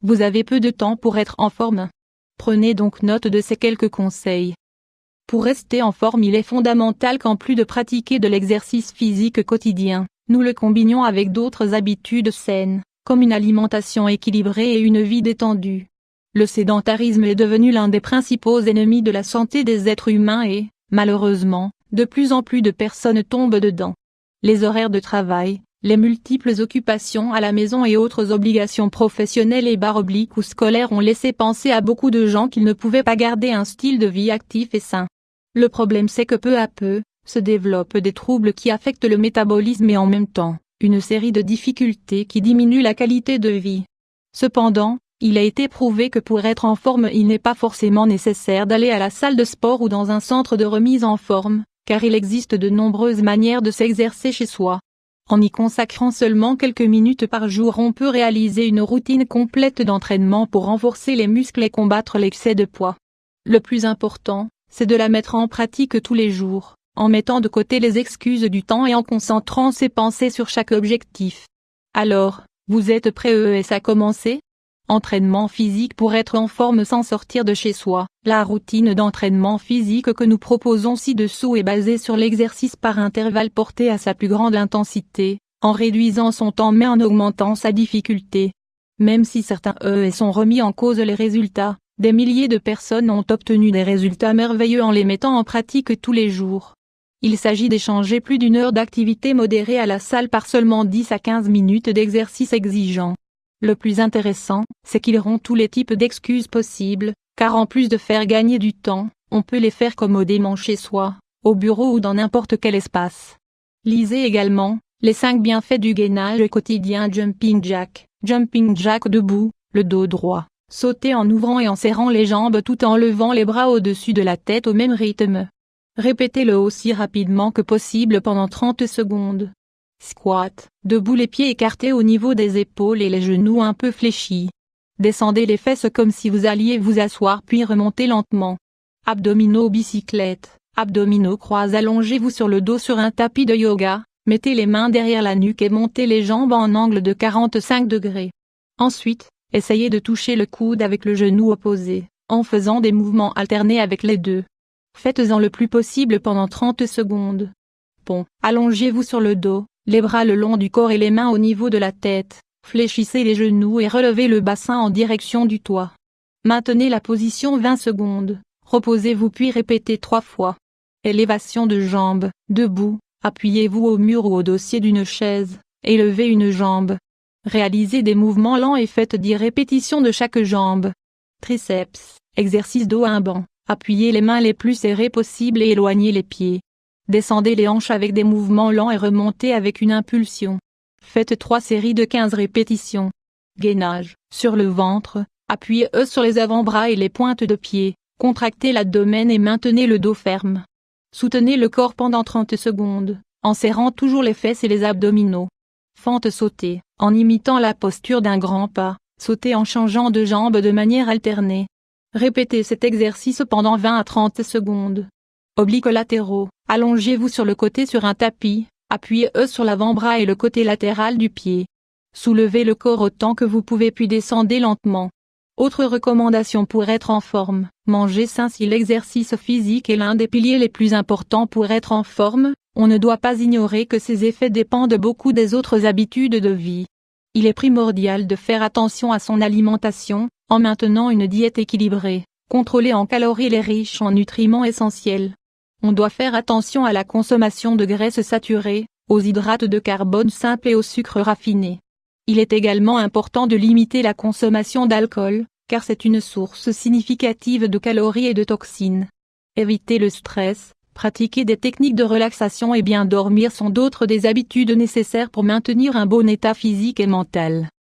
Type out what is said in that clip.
Vous avez peu de temps pour être en forme. Prenez donc note de ces quelques conseils. Pour rester en forme, il est fondamental qu'en plus de pratiquer de l'exercice physique quotidien, nous le combinions avec d'autres habitudes saines, comme une alimentation équilibrée et une vie détendue. Le sédentarisme est devenu l'un des principaux ennemis de la santé des êtres humains et, malheureusement, de plus en plus de personnes tombent dedans. Les horaires de travail, les multiples occupations à la maison et autres obligations professionnelles et ou scolaires ont laissé penser à beaucoup de gens qu'ils ne pouvaient pas garder un style de vie actif et sain. Le problème c'est que peu à peu, se développent des troubles qui affectent le métabolisme et en même temps, une série de difficultés qui diminuent la qualité de vie. Cependant, il a été prouvé que pour être en forme il n'est pas forcément nécessaire d'aller à la salle de sport ou dans un centre de remise en forme, car il existe de nombreuses manières de s'exercer chez soi. En y consacrant seulement quelques minutes par jour on peut réaliser une routine complète d'entraînement pour renforcer les muscles et combattre l'excès de poids. Le plus important, c'est de la mettre en pratique tous les jours, en mettant de côté les excuses du temps et en concentrant ses pensées sur chaque objectif. Alors, vous êtes prêts à commencer ? Entraînement physique pour être en forme sans sortir de chez soi. La routine d'entraînement physique que nous proposons ci-dessous est basée sur l'exercice par intervalle porté à sa plus grande intensité, en réduisant son temps mais en augmentant sa difficulté. Même si certains sont remis en cause les résultats, des milliers de personnes ont obtenu des résultats merveilleux en les mettant en pratique tous les jours. Il s'agit d'échanger plus d'une heure d'activité modérée à la salle par seulement 10 à 15 minutes d'exercice exigeant. Le plus intéressant, c'est qu'ils rompt tous les types d'excuses possibles, car en plus de faire gagner du temps, on peut les faire commodément chez soi, au bureau ou dans n'importe quel espace. Lisez également, les 5 bienfaits du gainage quotidien Jumping Jack. Jumping Jack debout, le dos droit, sauter en ouvrant et en serrant les jambes tout en levant les bras au-dessus de la tête au même rythme. Répétez-le aussi rapidement que possible pendant 30 secondes. Squat, debout les pieds écartés au niveau des épaules et les genoux un peu fléchis. Descendez les fesses comme si vous alliez vous asseoir puis remontez lentement. Abdominaux bicyclette, abdominaux croisés, allongez-vous sur le dos sur un tapis de yoga, mettez les mains derrière la nuque et montez les jambes en angle de 45 degrés. Ensuite, essayez de toucher le coude avec le genou opposé, en faisant des mouvements alternés avec les deux. Faites-en le plus possible pendant 30 secondes. Allongez-vous sur le dos, les bras le long du corps et les mains au niveau de la tête, fléchissez les genoux et relevez le bassin en direction du toit. Maintenez la position 20 secondes, reposez-vous puis répétez 3 fois. Élévation de jambes, debout, appuyez-vous au mur ou au dossier d'une chaise, élevez une jambe. Réalisez des mouvements lents et faites 10 répétitions de chaque jambe. Triceps, exercice dos à un banc, appuyez les mains les plus serrées possible et éloignez les pieds. Descendez les hanches avec des mouvements lents et remontez avec une impulsion. Faites 3 séries de 15 répétitions. Gainage, sur le ventre, appuyez sur les avant-bras et les pointes de pied, contractez l'abdomen et maintenez le dos ferme. Soutenez le corps pendant 30 secondes, en serrant toujours les fesses et les abdominaux. Fente sautée, en imitant la posture d'un grand pas, sautez en changeant de jambe de manière alternée. Répétez cet exercice pendant 20 à 30 secondes. Obliques latéraux, allongez-vous sur le côté sur un tapis, appuyez sur l'avant-bras et le côté latéral du pied. Soulevez le corps autant que vous pouvez puis descendez lentement. Autre recommandation pour être en forme, manger sain. Si l'exercice physique est l'un des piliers les plus importants pour être en forme, on ne doit pas ignorer que ses effets dépendent beaucoup des autres habitudes de vie. Il est primordial de faire attention à son alimentation, en maintenant une diète équilibrée, contrôlée en calories et riche en nutriments essentiels. On doit faire attention à la consommation de graisses saturées, aux hydrates de carbone simples et au sucre raffiné. Il est également important de limiter la consommation d'alcool, car c'est une source significative de calories et de toxines. Éviter le stress, pratiquer des techniques de relaxation et bien dormir sont d'autres des habitudes nécessaires pour maintenir un bon état physique et mental.